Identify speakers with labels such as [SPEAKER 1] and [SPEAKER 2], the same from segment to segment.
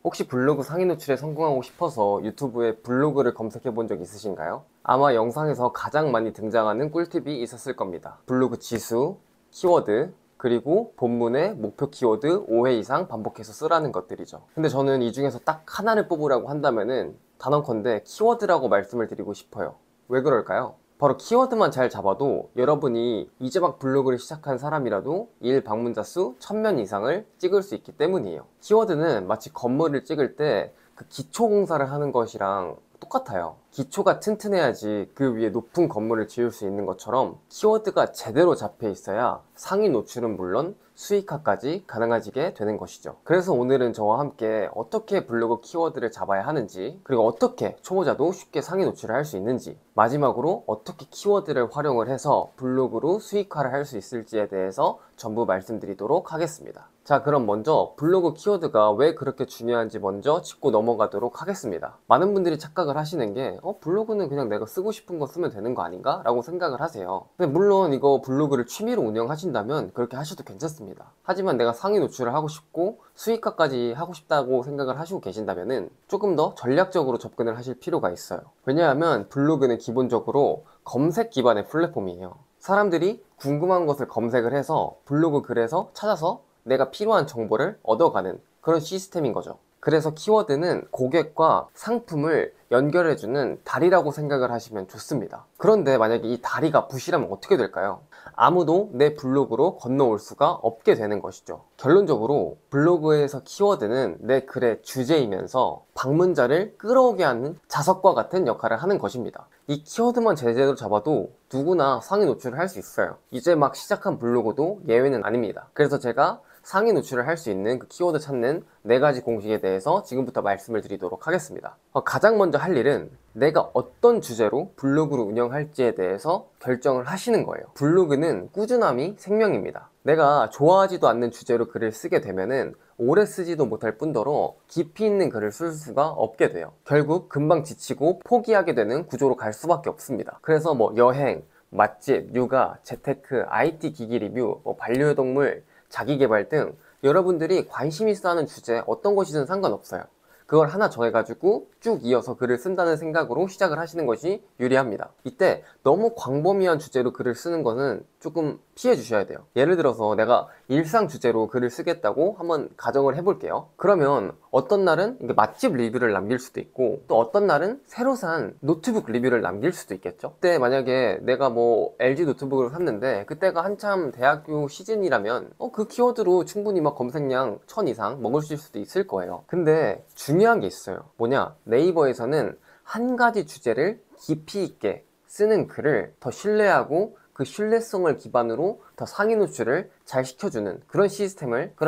[SPEAKER 1] 혹시 블로그 상위 노출에 성공하고 싶어서 유튜브에 블로그를 검색해 본 적 있으신가요? 아마 영상에서 가장 많이 등장하는 꿀팁이 있었을 겁니다. 블로그 지수, 키워드, 그리고 본문의 목표 키워드 5회 이상 반복해서 쓰라는 것들이죠. 근데 저는 이 중에서 딱 하나를 뽑으라고 한다면은 단언컨대 키워드라고 말씀을 드리고 싶어요. 왜 그럴까요? 바로 키워드만 잘 잡아도 여러분이 이제 막 블로그를 시작한 사람이라도 일 방문자 수 1000명 이상을 찍을 수 있기 때문이에요. 키워드는 마치 건물을 찍을 때 그 기초 공사를 하는 것이랑 똑같아요. 기초가 튼튼해야지 그 위에 높은 건물을 지을 수 있는 것처럼 키워드가 제대로 잡혀 있어야 상위 노출은 물론 수익화까지 가능해지게 되는 것이죠. 그래서 오늘은 저와 함께 어떻게 블로그 키워드를 잡아야 하는지, 그리고 어떻게 초보자도 쉽게 상위 노출을 할 수 있는지, 마지막으로 어떻게 키워드를 활용을 해서 블로그로 수익화를 할 수 있을지에 대해서 전부 말씀드리도록 하겠습니다. 자, 그럼 먼저 블로그 키워드가 왜 그렇게 중요한지 먼저 짚고 넘어가도록 하겠습니다. 많은 분들이 착각을 하시는 게 블로그는 그냥 내가 쓰고 싶은 거 쓰면 되는 거 아닌가? 라고 생각을 하세요. 근데 물론 이거 블로그를 취미로 운영하신다면 그렇게 하셔도 괜찮습니다. 하지만 내가 상위 노출을 하고 싶고 수익화까지 하고 싶다고 생각을 하시고 계신다면 조금 더 전략적으로 접근을 하실 필요가 있어요. 왜냐하면 블로그는 기본적으로 검색 기반의 플랫폼이에요. 사람들이 궁금한 것을 검색을 해서 블로그 글에서 찾아서 내가 필요한 정보를 얻어가는 그런 시스템인 거죠. 그래서 키워드는 고객과 상품을 연결해주는 다리라고 생각을 하시면 좋습니다. 그런데 만약에 이 다리가 부실하면 어떻게 될까요? 아무도 내 블로그로 건너올 수가 없게 되는 것이죠. 결론적으로 블로그에서 키워드는 내 글의 주제이면서 방문자를 끌어오게 하는 자석과 같은 역할을 하는 것입니다. 이 키워드만 제대로 잡아도 누구나 상위 노출을 할 수 있어요. 이제 막 시작한 블로그도 예외는 아닙니다. 그래서 제가 상위 노출을 할 수 있는 그 키워드 찾는 4가지 공식에 대해서 지금부터 말씀을 드리도록 하겠습니다. 가장 먼저 할 일은 내가 어떤 주제로 블로그를 운영할지에 대해서 결정을 하시는 거예요. 블로그는 꾸준함이 생명입니다. 내가 좋아하지도 않는 주제로 글을 쓰게 되면은 오래 쓰지도 못할 뿐더러 깊이 있는 글을 쓸 수가 없게 돼요. 결국 금방 지치고 포기하게 되는 구조로 갈 수밖에 없습니다. 그래서 여행, 맛집, 육아, 재테크, IT 기기 리뷰, 반려동물, 자기계발 등 여러분들이 관심 있어 하는 주제 어떤 것이든 상관없어요. 그걸 하나 정해가지고 쭉 이어서 글을 쓴다는 생각으로 시작을 하시는 것이 유리합니다. 이때 너무 광범위한 주제로 글을 쓰는 거는 조금 피해 주셔야 돼요. 예를 들어서 내가 일상 주제로 글을 쓰겠다고 한번 가정을 해볼게요. 그러면 어떤 날은 맛집 리뷰를 남길 수도 있고 또 어떤 날은 새로 산 노트북 리뷰를 남길 수도 있겠죠. 그때 만약에 내가 LG 노트북을 샀는데 그때가 한참 대학교 시즌이라면 그 키워드로 충분히 검색량 1000 이상 먹을 수도 있을 거예요. 근데 중요한 게 있어요. 네이버에서는 한 가지 주제를 깊이 있게 쓰는 글을 더 신뢰하고 그 신뢰성을 기반으로 더 상위 노출을 잘 시켜주는 그런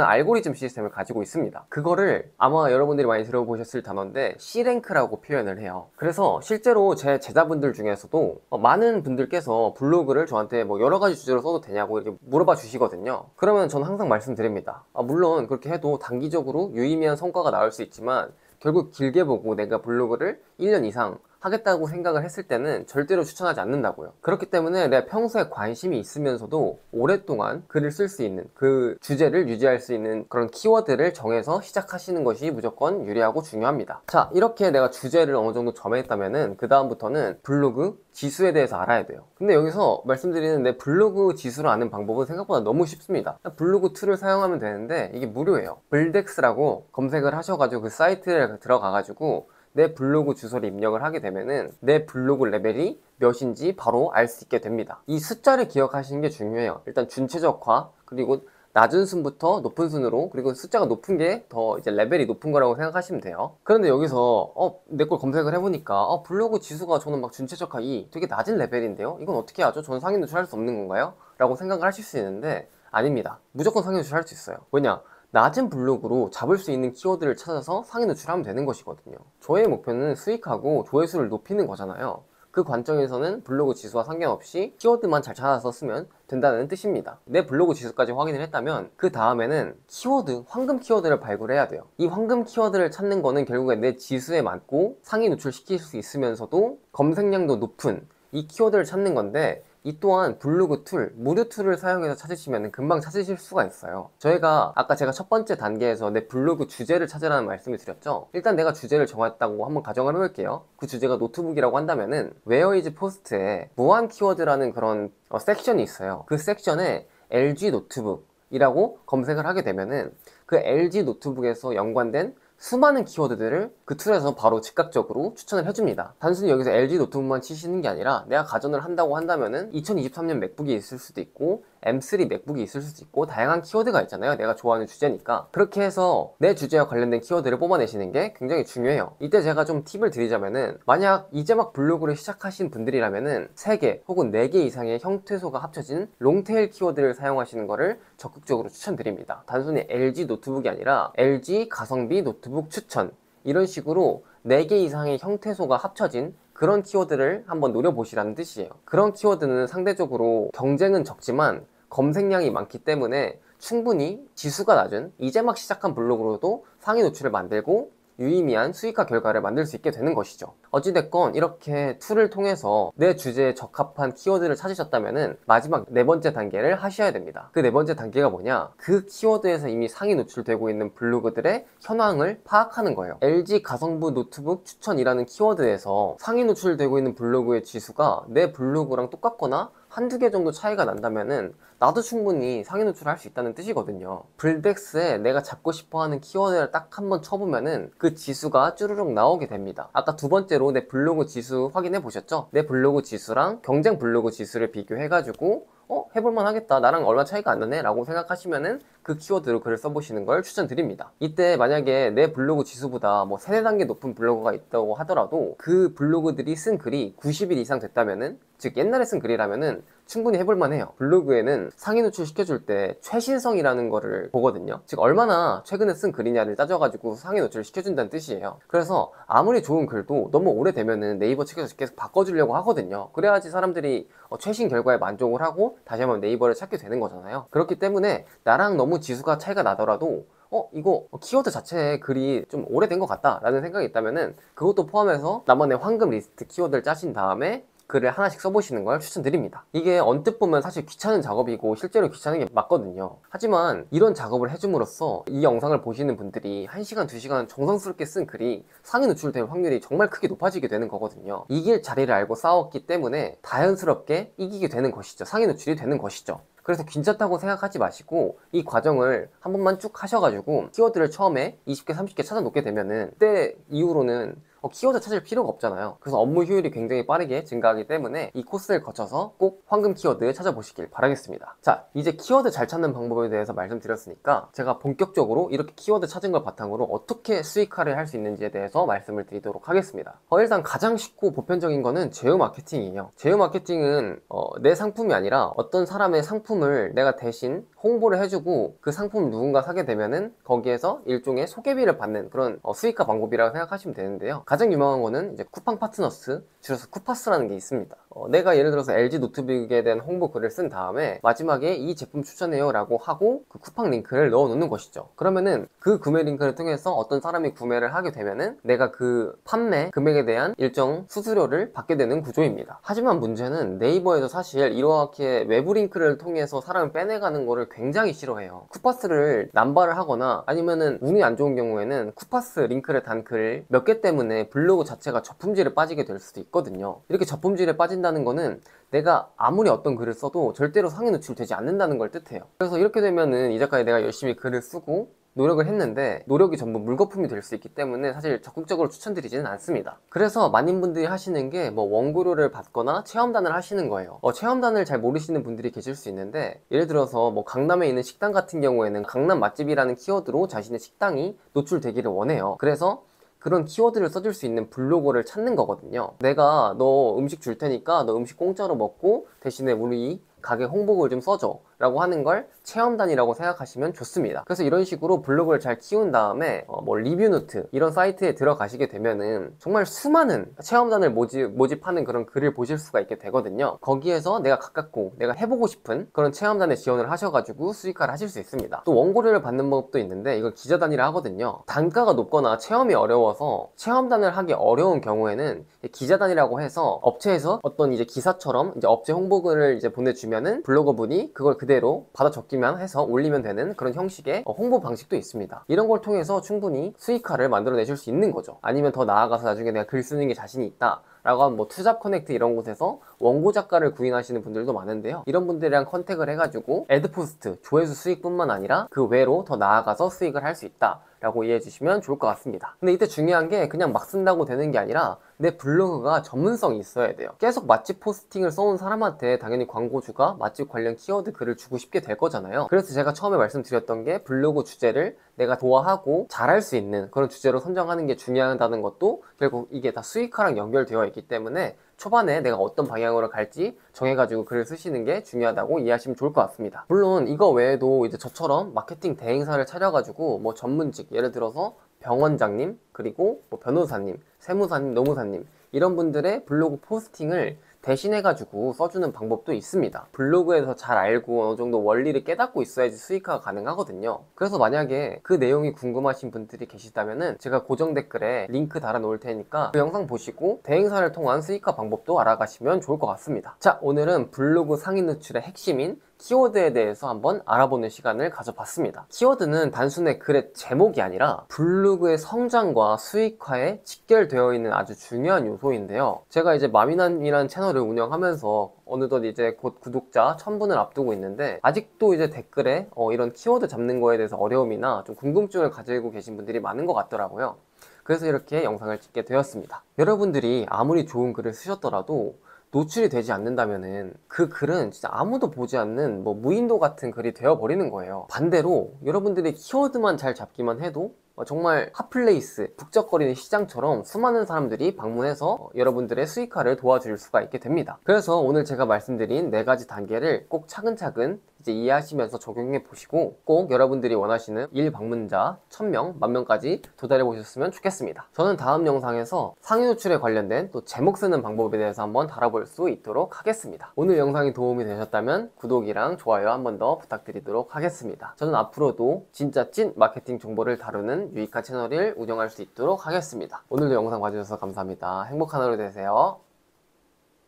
[SPEAKER 1] 알고리즘 시스템을 가지고 있습니다. 그거를 아마 여러분들이 많이 들어보셨을 단어인데 C랭크라고 표현을 해요. 그래서 실제로 제 제자분들 중에서도 많은 분들께서 블로그를 저한테 여러 가지 주제로 써도 되냐고 이렇게 물어봐 주시거든요. 그러면 저는 항상 말씀드립니다. 물론 그렇게 해도 단기적으로 유의미한 성과가 나올 수 있지만 결국 길게 보고 내가 블로그를 1년 이상 하겠다고 생각을 했을 때는 절대로 추천하지 않는다고요. 그렇기 때문에 내가 평소에 관심이 있으면서도 오랫동안 글을 쓸 수 있는 그 주제를 유지할 수 있는 그런 키워드를 정해서 시작하시는 것이 무조건 유리하고 중요합니다. 자, 이렇게 내가 주제를 어느 정도 정했다면은 그 다음부터는 블로그 지수에 대해서 알아야 돼요. 근데 여기서 말씀드리는 내 블로그 지수를 아는 방법은 생각보다 너무 쉽습니다. 블로그 툴을 사용하면 되는데 이게 무료예요. 블덱스라고 검색을 하셔가지고 그 사이트에 들어가가지고 내 블로그 주소를 입력을 하게 되면은 내 블로그 레벨이 몇인지 바로 알 수 있게 됩니다. 이 숫자를 기억하시는 게 중요해요. 일단 준최적화, 그리고 낮은 순부터 높은 순으로, 그리고 숫자가 높은 게 더 이제 레벨이 높은 거라고 생각하시면 돼요. 그런데 여기서 내 걸 검색을 해보니까 블로그 지수가 저는 준최적화 2 되게 낮은 레벨인데요, 이건 어떻게 하죠? 저는 상위 노출할 수 없는 건가요? 라고 생각을 하실 수 있는데 아닙니다. 무조건 상위 노출할 수 있어요. 왜냐? 낮은 블로그로 잡을 수 있는 키워드를 찾아서 상위 노출하면 되는 것이거든요. 저의 목표는 수익하고 조회수를 높이는 거잖아요. 그 관점에서는 블로그 지수와 상관없이 키워드만 잘 찾아서 쓰면 된다는 뜻입니다. 내 블로그 지수까지 확인을 했다면 그 다음에는 키워드, 황금 키워드를 발굴해야 돼요. 이 황금 키워드를 찾는 거는 결국에 내 지수에 맞고 상위 노출시킬 수 있으면서도 검색량도 높은 이 키워드를 찾는 건데, 이 또한 블로그 툴, 무료 툴을 사용해서 찾으시면 금방 찾으실 수가 있어요. 저희가 아까 제가 첫 번째 단계에서 내 블로그 주제를 찾으라는 말씀을 드렸죠. 일단 내가 주제를 정했다고 한번 가정을 해볼게요. 그 주제가 노트북이라고 한다면은 Where is Post에 무한 키워드라는 그런 섹션이 있어요. 그 섹션에 LG 노트북이라고 검색을 하게 되면은 그 LG 노트북에서 연관된 수많은 키워드들을 그 툴에서 바로 즉각적으로 추천을 해줍니다. 단순히 여기서 LG 노트북만 치시는 게 아니라 내가 가전을 한다고 한다면은 2023년 맥북이 있을 수도 있고 M3 맥북이 있을 수도 있고 다양한 키워드가 있잖아요. 내가 좋아하는 주제니까. 그렇게 해서 내 주제와 관련된 키워드를 뽑아내시는 게 굉장히 중요해요. 이때 제가 좀 팁을 드리자면은 만약 이제 막 블로그를 시작하신 분들이라면은 3개 혹은 4개 이상의 형태소가 합쳐진 롱테일 키워드를 사용하시는 거를 적극적으로 추천드립니다. 단순히 LG 노트북이 아니라 LG 가성비 노트북 추천, 이런 식으로 4개 이상의 형태소가 합쳐진 그런 키워드를 한번 노려보시라는 뜻이에요. 그런 키워드는 상대적으로 경쟁은 적지만 검색량이 많기 때문에 충분히 지수가 낮은 이제 막 시작한 블로그로도 상위 노출을 만들고 유의미한 수익화 결과를 만들 수 있게 되는 것이죠. 어찌됐건 이렇게 툴을 통해서 내 주제에 적합한 키워드를 찾으셨다면은 마지막 4번째 단계를 하셔야 됩니다. 그 4번째 단계가 뭐냐? 그 키워드에서 이미 상위 노출되고 있는 블로그들의 현황을 파악하는 거예요. LG 가성비 노트북 추천이라는 키워드에서 상위 노출되고 있는 블로그의 지수가 내 블로그랑 똑같거나 한두 개 정도 차이가 난다면은 나도 충분히 상위 노출을 할 수 있다는 뜻이거든요. 블덱스에 내가 잡고 싶어하는 키워드를 딱 한번 쳐보면은 그 지수가 쭈르륵 나오게 됩니다. 아까 두 번째로 내 블로그 지수 확인해 보셨죠? 내 블로그 지수랑 경쟁 블로그 지수를 비교해가지고 해볼만 하겠다, 나랑 얼마 차이가 안 나네 라고 생각하시면은 그 키워드로 글을 써보시는 걸 추천드립니다. 이때 만약에 내 블로그 지수보다 뭐 3-4단계 높은 블로그가 있다고 하더라도 그 블로그들이 쓴 글이 90일 이상 됐다면은, 즉 옛날에 쓴 글이라면은 충분히 해볼만 해요. 블로그에는 상위 노출 시켜줄 때 최신성이라는 거를 보거든요. 즉 얼마나 최근에 쓴 글이냐를 따져가지고 상위 노출을 시켜준다는 뜻이에요. 그래서 아무리 좋은 글도 너무 오래되면은 네이버 측에서 계속 바꿔주려고 하거든요. 그래야지 사람들이 최신 결과에 만족을 하고 다시 한번 네이버를 찾게 되는 거잖아요. 그렇기 때문에 나랑 너무 지수가 차이가 나더라도 이거 키워드 자체의 글이 좀 오래된 것 같다 라는 생각이 있다면은 그것도 포함해서 나만의 황금 리스트 키워드를 짜신 다음에 글을 하나씩 써보시는 걸 추천드립니다. 이게 언뜻 보면 사실 귀찮은 작업이고 실제로 귀찮은 게 맞거든요. 하지만 이런 작업을 해줌으로써 이 영상을 보시는 분들이 1시간, 2시간 정성스럽게 쓴 글이 상위 노출될 확률이 정말 크게 높아지게 되는 거거든요. 이길 자리를 알고 싸웠기 때문에 자연스럽게 이기게 되는 것이죠. 상위 노출이 되는 것이죠. 그래서 괜찮다고 생각하지 마시고 이 과정을 한 번만 쭉 하셔가지고 키워드를 처음에 20개, 30개 찾아놓게 되면은 그때 이후로는 키워드 찾을 필요가 없잖아요. 그래서 업무 효율이 굉장히 빠르게 증가하기 때문에 이 코스를 거쳐서 꼭 황금 키워드 찾아보시길 바라겠습니다. 자, 이제 키워드 잘 찾는 방법에 대해서 말씀드렸으니까 제가 본격적으로 이렇게 키워드 찾은 걸 바탕으로 어떻게 수익화를 할 수 있는지에 대해서 말씀을 드리도록 하겠습니다. 일단 가장 쉽고 보편적인 거는 제휴 마케팅이에요. 제휴 마케팅은 내 상품이 아니라 어떤 사람의 상품을 내가 대신 홍보를 해주고 그 상품을 누군가 사게 되면은 거기에서 일종의 소개비를 받는 그런 수익화 방법이라고 생각하시면 되는데요. 가장 유명한 거는 이제 쿠팡 파트너스, 줄여서 쿠파스라는 게 있습니다. 내가 예를 들어서 LG 노트북에 대한 홍보 글을 쓴 다음에 마지막에 이 제품 추천해요 라고 하고 그 쿠팡 링크를 넣어 놓는 것이죠. 그러면은 그 구매 링크를 통해서 어떤 사람이 구매를 하게 되면은 내가 그 판매 금액에 대한 일정 수수료를 받게 되는 구조입니다. 하지만 문제는 네이버에서 사실 이렇게 외부 링크를 통해서 사람을 빼내가는 거를 굉장히 싫어해요. 쿠파스를 남발을 하거나 아니면은 운이 안 좋은 경우에는 쿠파스 링크를 단 글 몇 개 때문에 블로그 자체가 저품질에 빠지게 될 수도 있거든요. 이렇게 저품질에 빠진다는 거는 내가 아무리 어떤 글을 써도 절대로 상위 노출되지 않는다는 걸 뜻해요. 그래서 이렇게 되면은 이제까지 내가 열심히 글을 쓰고 노력을 했는데 노력이 전부 물거품이 될 수 있기 때문에 사실 적극적으로 추천드리지는 않습니다. 그래서 많은 분들이 하시는 게 원고료를 받거나 체험단을 하시는 거예요. 체험단을 잘 모르시는 분들이 계실 수 있는데 예를 들어서 강남에 있는 식당 같은 경우에는 강남 맛집이라는 키워드로 자신의 식당이 노출되기를 원해요. 그래서 그런 키워드를 써줄 수 있는 블로거를 찾는 거거든요. 내가 너 음식 줄 테니까 너 음식 공짜로 먹고 대신에 우리 가게 홍보글 좀 써줘 라고 하는 걸 체험단이라고 생각하시면 좋습니다. 그래서 이런 식으로 블로그를 잘 키운 다음에 뭐 리뷰노트 이런 사이트에 들어가시게 되면은 정말 수많은 체험단을 모집하는 그런 글을 보실 수가 있게 되거든요. 거기에서 내가 가깝고 내가 해보고 싶은 그런 체험단에 지원을 하셔가지고 수익화를 하실 수 있습니다. 또 원고료를 받는 법도 있는데 이걸 기자단이라 하거든요. 단가가 높거나 체험이 어려워서 체험단을 하기 어려운 경우에는 기자단이라고 해서 업체에서 어떤 이제 기사처럼 이제 업체 홍보글을 이제 보내주면은 블로거분이 그걸 그대로 받아 적기만 해서 올리면 되는 그런 형식의 홍보 방식도 있습니다. 이런 걸 통해서 충분히 수익화를 만들어내실 수 있는 거죠. 아니면 더 나아가서 나중에 내가 글 쓰는 게 자신이 있다 라고 하면 뭐 투잡 커넥트 이런 곳에서 원고 작가를 구인하시는 분들도 많은데요. 이런 분들이랑 컨택을 해가지고 애드포스트 조회수 수익뿐만 아니라 그 외로 더 나아가서 수익을 할 수 있다 라고 이해해 주시면 좋을 것 같습니다. 근데 이때 중요한 게 그냥 막 쓴다고 되는 게 아니라 내 블로그가 전문성이 있어야 돼요. 계속 맛집 포스팅을 써온 사람한테 당연히 광고주가 맛집 관련 키워드 글을 주고 싶게 될 거잖아요. 그래서 제가 처음에 말씀드렸던 게 블로그 주제를 내가 도와하고 잘할 수 있는 그런 주제로 선정하는 게 중요하다는 것도 결국 이게 다 수익화랑 연결되어 있기 때문에 초반에 내가 어떤 방향으로 갈지 정해가지고 글을 쓰시는 게 중요하다고 이해하시면 좋을 것 같습니다. 물론 이거 외에도 이제 저처럼 마케팅 대행사를 차려가지고 뭐 전문직, 예를 들어서 병원장님, 그리고 뭐 변호사님, 세무사님, 노무사님 이런 분들의 블로그 포스팅을 대신해가지고 써주는 방법도 있습니다. 블로그에서 잘 알고 어느 정도 원리를 깨닫고 있어야지 수익화가 가능하거든요. 그래서 만약에 그 내용이 궁금하신 분들이 계시다면은 제가 고정 댓글에 링크 달아 놓을 테니까 그 영상 보시고 대행사를 통한 수익화 방법도 알아가시면 좋을 것 같습니다. 자, 오늘은 블로그 상위 노출의 핵심인 키워드에 대해서 한번 알아보는 시간을 가져봤습니다. 키워드는 단순히 글의 제목이 아니라 블로그의 성장과 수익화에 직결되어 있는 아주 중요한 요소인데요. 제가 이제 마미남이라는 채널을 운영하면서 어느덧 이제 곧 구독자 1000분을 앞두고 있는데 아직도 이제 댓글에 이런 키워드 잡는 거에 대해서 어려움이나 좀 궁금증을 가지고 계신 분들이 많은 것 같더라고요. 그래서 이렇게 영상을 찍게 되었습니다. 여러분들이 아무리 좋은 글을 쓰셨더라도 노출이 되지 않는다면은 그 글은 진짜 아무도 보지 않는 뭐 무인도 같은 글이 되어버리는 거예요. 반대로 여러분들이 키워드만 잘 잡기만 해도 정말 핫플레이스, 북적거리는 시장처럼 수많은 사람들이 방문해서 여러분들의 수익화를 도와줄 수가 있게 됩니다. 그래서 오늘 제가 말씀드린 4가지 단계를 꼭 차근차근 이제 이해하시면서 적용해 보시고 꼭 여러분들이 원하시는 1방문자 1000명, 10,000명까지 도달해 보셨으면 좋겠습니다. 저는 다음 영상에서 상위 노출에 관련된 또 제목 쓰는 방법에 대해서 한번 다뤄볼 수 있도록 하겠습니다. 오늘 영상이 도움이 되셨다면 구독이랑 좋아요 한번 더 부탁드리도록 하겠습니다. 저는 앞으로도 진짜 찐 마케팅 정보를 다루는 유익한 채널을 운영할 수 있도록 하겠습니다. 오늘도 영상 봐주셔서 감사합니다. 행복한 하루 되세요.